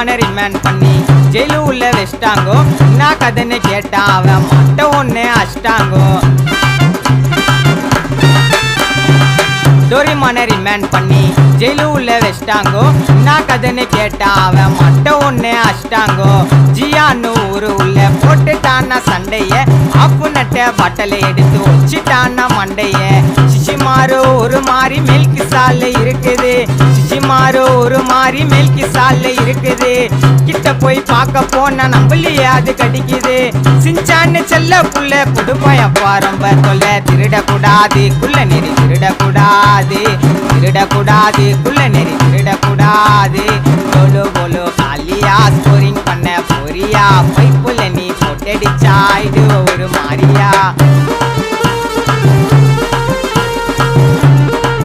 டோரிமான remand பண்ணி jail உள்ள வச்சிட்டாங்கோ. என்ன கதைன்னு கேட்டா அவன் மட்டை ஒண்ணு அஷ்டாங்கோ. டோரிமான ரிமாண்ட் பண்ணி ஜெயிலு உள்ள வச்சிட்டாங்கோ. என்ன கதைன்னு கேட்டா அவன் மட்டை ஒண்ணு அஷ்டாங்கோ. ஜியான்னு ஊரு உள்ள போட்டுட்டான சண்டைய ஆப்பு நட்ட பட்டலை எடுத்து வச்சுட்டான மண்டைய. சிசிமாரு ஒரு மாதிரி மில்கி சாலை இருக்குது. சிசிமாரு ஒரு மாதிரி மில்கி சாலை இருக்குது. கிட்ட போய் பார்க்க போனா நம்பலையே அது கடிக்குது. சிஞ்சான்னு செல்ல புள்ள புதுப்பயப்பா ரொம்ப தொல்ல. திருடக்கூடாது குள்ள நெறி திருடக்கூடாது. திருடக்கூடாது குள்ள நெறி திருடக்கூடாது.